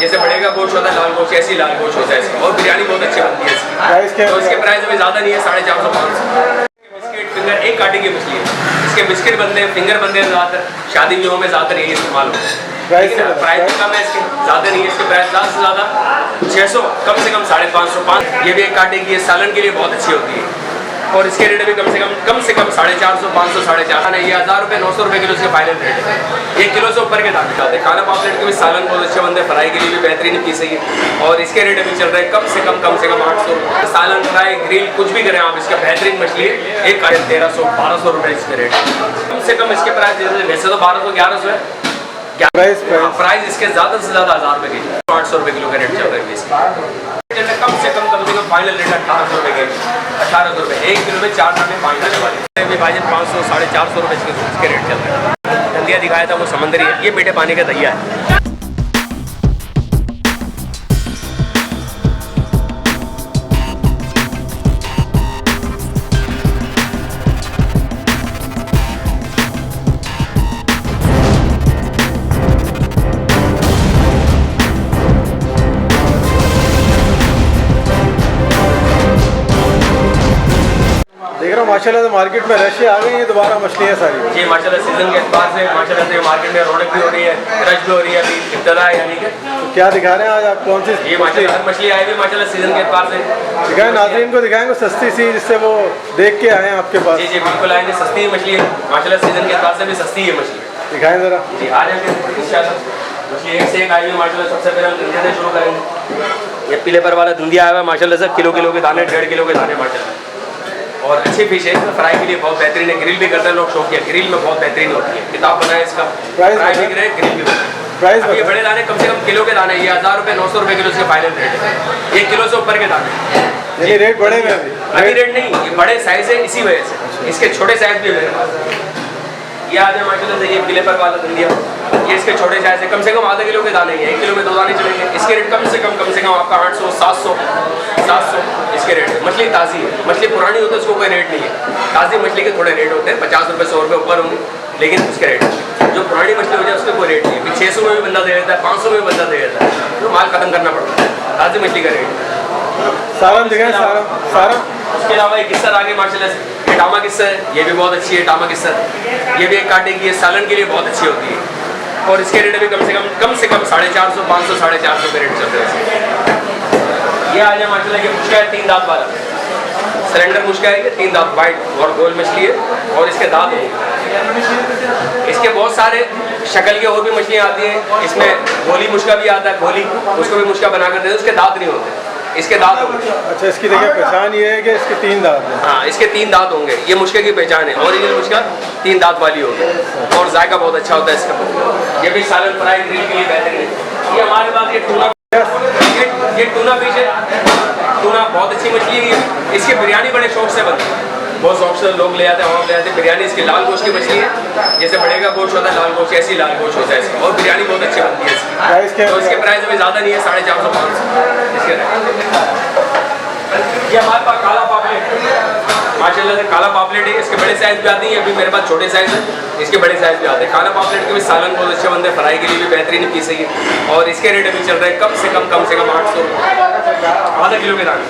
जैसे बड़े का गोश्त होता है लाल गोश्त, ऐसी लाल गोश्त होता है इसका, और बिरयानी बहुत अच्छी बनती है इसकी। तो इसके प्राइस अभी ज़्यादा नहीं है, 450-500। बिस्किट फिंगर एक काटे की मछली है, इसके बिस्किट बनते हैं, फिंगर बनते हैं ज़्यादातर शादी ब्याहों में ज़्यादातर यही इस्तेमाल होता है। प्राइस कम है इसके, ज़्यादा नहीं है इसके प्राइस, ज़्यादा से ज़्यादा 600, कम से कम 550। ये भी एक काटे की है, सालन के लिए बहुत अच्छी होती है, और इसके रेट भी कम से कम 450, 500, 450 नहीं, ये 1000 रुपये 900 रुपये किलो इसके फाइनल रेट है। 1 किलो से ऊपर के दाम चाहते हैं। खाना पापलेट के भी सालन बहुत अच्छे बनते हैं, फ्राई के लिए भी बेहतरीन पीस है, और इसके रेट अभी चल रहे हैं कम से कम 800 रुपये। सालन फ्राई ग्रिल कुछ भी करें आप, इसका बेहतरीन मछली है। एक काटे 1300-1200 रुपये इसके रेट कम से कम। इसके प्राइस वैसे तो 1200-1100 है, प्राइस इसके ज़्यादा से ज़्यादा 1000 रुपये किलो, 800 रुपये किलो का रेट चल रहा है इसका। कम से कम फाइनल रेट 1800 रुपये के, 1800 रुपये। 1 किलो में 4 दाने 5 दाने वाले विभाजन 500-450 रुपये इसके रेट चल रहे हैं। दलिया दिखाया था वो समंदरी है, ये मीठे पानी का दलिया है। माशाल्लाह से मार्केट में रश आ गई है, दोबारा मछलियाँ सारी जी माशाल्लाह सीजन के एतबार से माशाल्लाह से मार्केट में रौनक भी हो रही है, रश भी हो रही है। अभी इब्तदा है यानी कि तो क्या दिखा रहे हैं आज आप, कौन सी ये माशाल्लाह हर मछली आई हुई माशाल्लाह सीजन के एतबार से दिखाएं, नाज़रीन को दिखाएंगे सस्ती सी, जिससे वो देख के आए हैं आपके पास। जी बिल्कुल आएंगे, सस्ती मछली है माशाल्लाह, सीजन के एतबार से भी सस्ती है मछली। दिखाएं ज़रा जी आ जाएंगे इंशाल्लाह। मछली एक से एक आई हुई माशाल्लाह। सबसे पहले हम धुंदिया से शुरू करेंगे। ये पीले पर वाला धुंदिया आया हुआ है माशाल्लाह से, किलो के दाने, 1.5 किलो के दाने माशाल्लाह, और अच्छी फिश है। फ्राई के लिए बहुत बेहतरीन है, ग्रिल भी करते हैं लोग शौक है, ग्रिल में बहुत बेहतरीन होती है। किताब बनाए इसका, फ्राई भी करे, ग्रिल भी बनाए। प्राइस ये बड़े दाने कम से कम किलो के दाने, ये 1000 रुपये 900 रुपये किलो इसके फाइनल रेट है। 1 किलो से ऊपर के दाने, ये रेट बढ़े में अभी रेट नहीं, ये बड़े साइज है इसी वजह से, इसके छोटे साइज भी मेरे पास। ये आ जाए माशाल्लाह से, ये पीले पर वाला धुंदिया, ये इसके छोटे साइज है, कम से कम आधा किलो के दाने, 1 किलो में 2 दाने चलेंगे। इसके रेट कम से कम आपका 800-700 इसके रेट है। मछली ताज़ी है, मछली पुरानी होती है उसको कोई रेट नहीं है। ताज़ी मछली के थोड़े रेट होते हैं, 50 रुपये 100 रुपये ऊपर होंगे, लेकिन उसके रेट जो पुरानी मछली हो जाए उसका कोई रेट नहीं है। 600 में भी बंदा दे देता है, 500 में भी बंदा दे देता है, तो माल खत्म करना पड़ता है। ताज़ी मछली का रेट सारम दिखाएं, सारम। उसके अलावा एक किस्सर आगे माशाल्लाह से, ये टामा किस्सर है, ये भी बहुत अच्छी है टामा किस्सर। ये भी एक काटे की है, सालन के लिए बहुत अच्छी होती है, और इसके रेट भी कम से कम 450, 500, 450 के रेट चल रहे हैं। ये आ जाए माशाल्लाह, ये मुश्का है 3 दांत वाला, सिलेंडर मुश्का है, ये 3 दांत वाइट और गोल मछली है, और इसके दांत होंगे। इसके बहुत सारे शक्ल के और भी मछलियाँ आती हैं, इसमें गोली मुश्का भी आता है, गोली उसको भी मुश्का बना कर देते हैं, उसके दांत नहीं होते, इसके दांत होंगे। अच्छा, इसकी देखिए पहचान ये है कि इसके 3 दांत हैं। हाँ, इसके 3 दांत होंगे, ये मुश्के की पहचान है, ओरिजिनल मुश्का 3 दांत वाली होगी, और जायका बहुत अच्छा होता है इसका। ये भी सालन फ्राई ग्रिल के लिए बेहतरीन है। ये हमारे पास ये टूना फिश है, टूना बहुत अच्छी मछली है। इसकी बिरयानी बड़े शौक से बनती है, बहुत शौक से लोग ले आते हैं, और ले आते हैं बिरयानी। इसकी लाल गोश्त की मछली है, जैसे बड़े का गोश्त होता है लाल गोश्त, ऐसी लाल गोश्त होता है इसका, और बिरयानी बहुत अच्छी बनती है इसकी। तो इसके प्राइस अभी ज़्यादा नहीं है, 450-500 इसके रेट। ये हमारे पास काला पापलेट माशाल्लाह से, काला पापलेट है, इसके बड़े साइज़ भी आती हैं, अभी मेरे पास छोटे साइज़ है, इसके बड़े साइज़ भी आते हैं। काला पापलेट के भी सालन बहुत अच्छे बनते हैं, फ्राई के लिए भी बेहतरीन पीस है, और इसके रेट अभी चल रहे हैं कम से कम 800 आधा किलो के दाने।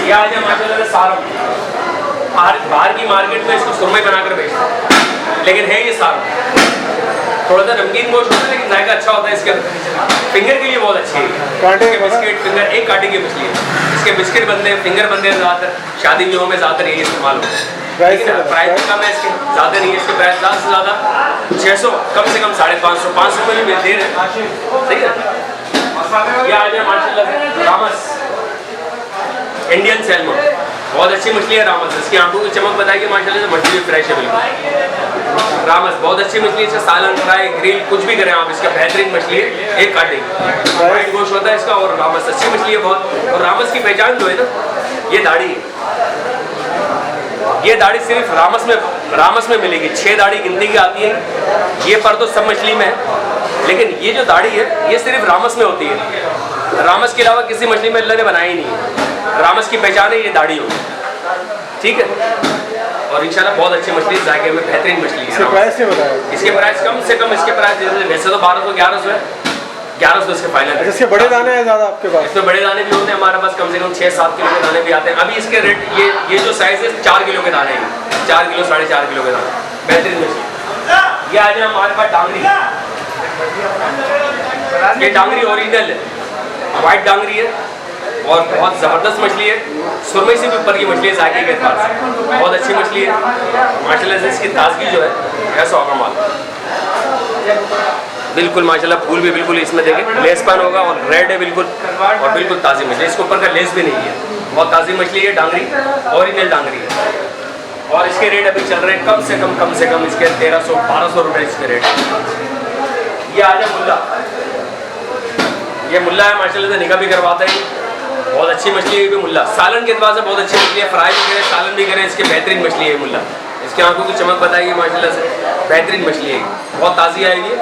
ये आ जाए माशाल्लाह से सारम, बाहर की मार्केट में इसको सुरमई बनाकर बेचते हैं, लेकिन है ये सारम, थोड़ा सा नमकीन गोश्त होता है, लेकिन जायका अच्छा होता है इसके अंदर। फिंगर के लिए बहुत अच्छी है, इसके बिस्किट फिंगर एक काटे की मछली है, इसके बिस्किट बनते हैं, फिंगर बनते हैं, ज़्यादातर शादी ब्याहों में ज़्यादातर यही इस्तेमाल होता है। लेकिन प्राइस भी कम है इसके, ज़्यादा नहीं है इसके प्राइस, ज़्यादा से ज़्यादा 600, कम से कम 550, 500 रुपये भी दे रहे हैं, सही है। यह आ जाए माशाल्लाह से रामस इंडियन सैल्मन, बहुत अच्छी मछली है रामस। इसकी आंखों की चमक बताएगी माशाल्लाह से, मछली भी फ्रेश है बिल्कुल। रामस बहुत अच्छी मछली है, सालन फ्राई ग्रिल कुछ भी करें आप, इसका बेहतरीन मछली है, एक काटे की वाइट गोश्त होता है इसका, और रामस अच्छी मछली है बहुत। और रामस की पहचान जो है ना, ये दाढ़ी है, ये दाढ़ी सिर्फ रामस में मिलेगी। 6 दाढ़ी गिनती की आती है, ये पर तो सब मछली में है, लेकिन ये जो दाढ़ी है ये सिर्फ रामस में होती है। रामस के अलावा किसी मछली में अल्लाह ने बनाई नहीं है। रामस की पहचान है ये दाढ़ी होगी, ठीक है। और इंशाल्लाह बहुत अच्छी मछली, जायके में बेहतरीन मछली है। इसके प्राइस क्या बताया? इसके प्राइस कम से कम, इसके प्राइस वैसे तो 1200-1100 है, 1100 इसके फाइनल। अच्छा, इसके बड़े दाने हैं ज़्यादा आपके पास? इसमें बड़े दाने भी होते हैं हमारे पास, कम से कम 6-7 किलो के दाने भी आते हैं। अभी इसके रेट ये जो साइज़ है 4 किलो के दाने हैं, 4 किलो 4.5 किलो के दाने, बेहतरीन मछली। ये आ जाए हमारे पास डांगरी। ये डांगरी ओरिजिनल है, वाइट डांगरी है और बहुत ज़बरदस्त मछली है, सुरमई से भी ऊपर की मछली है जायके के एतबार से, बहुत अच्छी मछली है माशाल्लाह से। इसकी ताजगी जो है ऐसा होगा माल, बिल्कुल माशाल्लाह। फूल भी बिल्कुल इसमें देखें लेसपन होगा और रेड है बिल्कुल, और बिल्कुल ताज़ी मछली, इसके ऊपर का लेस भी नहीं है, बहुत ताज़ी मछली है डांगरी, ओरिजिनल डांगरी है। और इसके रेट अभी चल रहे हैं कम से कम इसके 1300-1200 रुपये इसके रेट। ये आ जाए मुल्ला। ये मुल्ला है माशाल्लाह से, निकाह भी करवाता है, बहुत अच्छी मछली है ये भी मुल्ला। सालन के अतबार से बहुत अच्छी मछली है, फ्राई भी करें सालन भी करें, इसकी बेहतरीन मछली है मुल्ला। इसकी आंखों की चमक बताइए माशाल्लाह से, बेहतरीन मछली है, बहुत ताज़ी आएगी।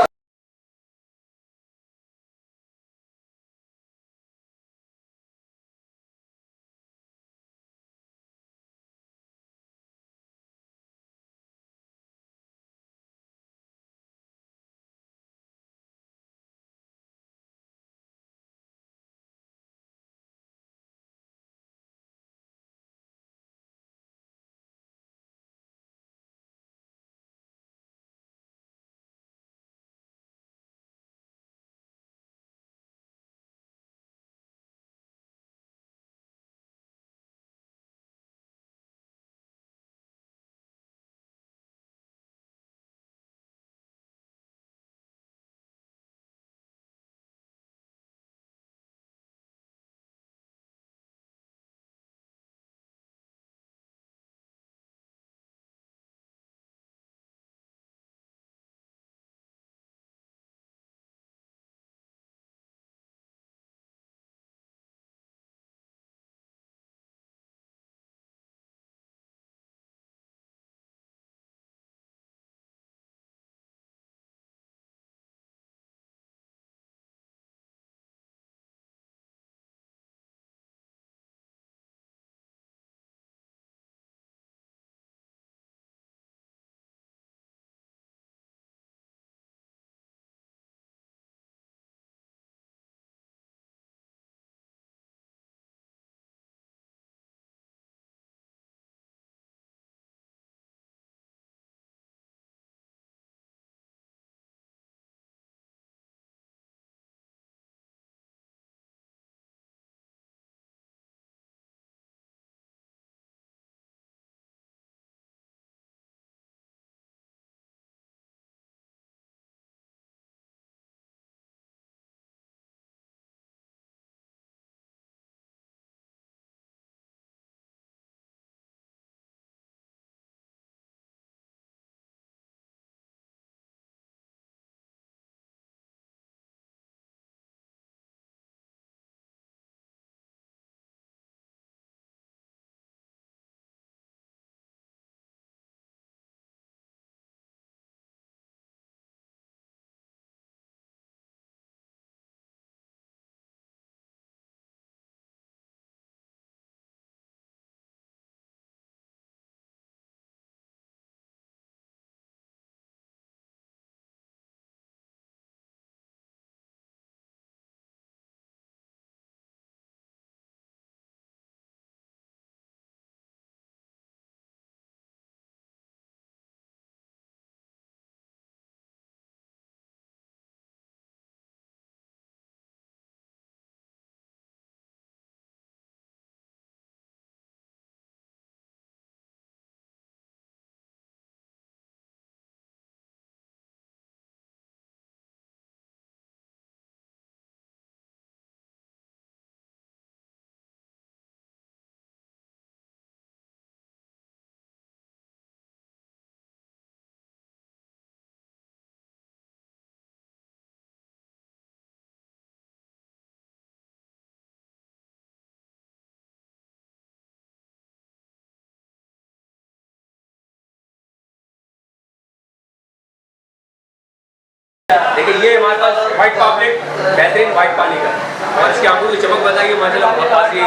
देखिए ये हमारे पास व्हाइट पॉपलेट बेहतरीन वाइट पानी का, और इसकी आंखों की चमक बताइए माशाल्लाह बहुत ताज़ी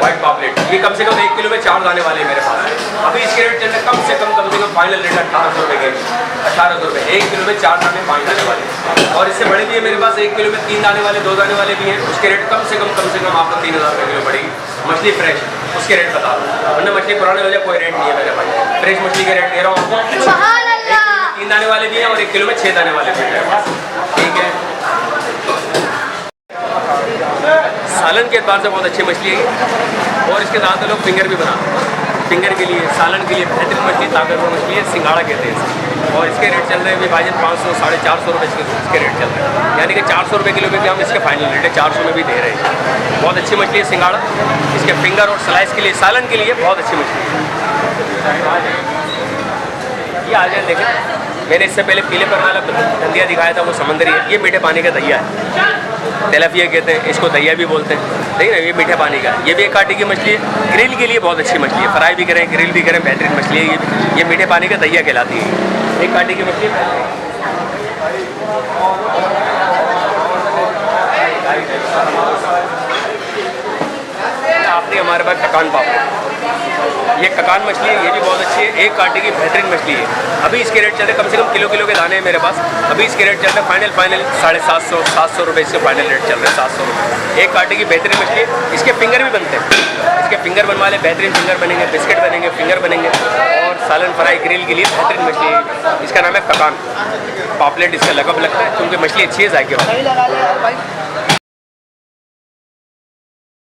वाइट पापलेट। ये कम से कम 1 किलो में 4 दाने वाले हैं मेरे पास। अभी इसके रेट चल रहे कम से कम फाइनल रेट 1800 रुपये के, 1800 रुपये 1 किलो में 4 दाने 5 दाने वाले। और इससे बड़े भी है मेरे पास, 1 किलो में 3 दाने वाले 2 दाने वाले भी हैं। उसके रेट कम से कम आपको 3000 रुपये किलो पड़ेगी। मछली फ्रेश, उसके रेट बता रहा हूँ, वरना मछली पुराने हो जाए कोई रेट नहीं है मेरे भाई। फ्रेश मछली के रेट दे रहा हूँ आपको। 3 दाने वाले भी हैं और 1 किलो में 6 दाने वाले भी हैं, ठीक है। सालन के एतबार से बहुत अच्छी मछली है ये, और इसके साथ लोग फिंगर भी बनाते हैं। फिंगर के लिए, सालन के लिए बेहतरीन मछली, ताकतवर मछली है, सिंगाड़ा कहते हैं इसे। और इसके रेट चल रहे हैं विभाजन 500 साढ़े 400 रुपये इसके रेट चल रहे हैं, यानी कि 400 रुपये किलो में भी हम इसके फाइनल रेट है 400 में भी दे रहे हैं। बहुत अच्छी मछली है सिंगाड़ा, इसके फिंगर और स्लाइस के लिए, सालन के लिए बहुत अच्छी मछली है। ये आ जाए देखें, मैंने इससे पहले पीले पर वाला धंधिया दिखाया था, वो समंदरी है। ये मीठे पानी का दहिया है, तेलापिया कहते हैं इसको, दहिया भी बोलते हैं, ठीक है। ये मीठे पानी का, ये भी 1 कांटे की मछली है। ग्रिल के लिए बहुत अच्छी मछली है, फ्राई भी करें, ग्रिल भी करें, बेहतरीन मछली है। ये मीठे पानी का दहिया कहलाती है, 1 कांटे की मछली है। आपने हमारे पास ककान पापड़, ये ककान मछली है, ये भी बहुत अच्छी है, 1 कांटे की बेहतरीन मछली है। अभी इसके रेट चल रहे कम से कम किलो के दाने हैं मेरे पास। अभी इसके रेट चल रहे फाइनल 750 700 रुपये इसके फाइनल रेट चल रहे हैं, 700 रुपये 1 कांटे की बेहतरीन मछली है। इसके फिंगर भी बनते हैं, इसके फिंगर बनवा ले, बेहतरीन फिंगर बनेंगे, बिस्किट बनेंगे, फिंगर बनेंगे, और सालन फ्राई ग्रिल के लिए बेहतरीन मछली है। इसका नाम है ककान पापलेट, इसका लकब लगता है क्योंकि मछली अच्छी है, जायके वाली।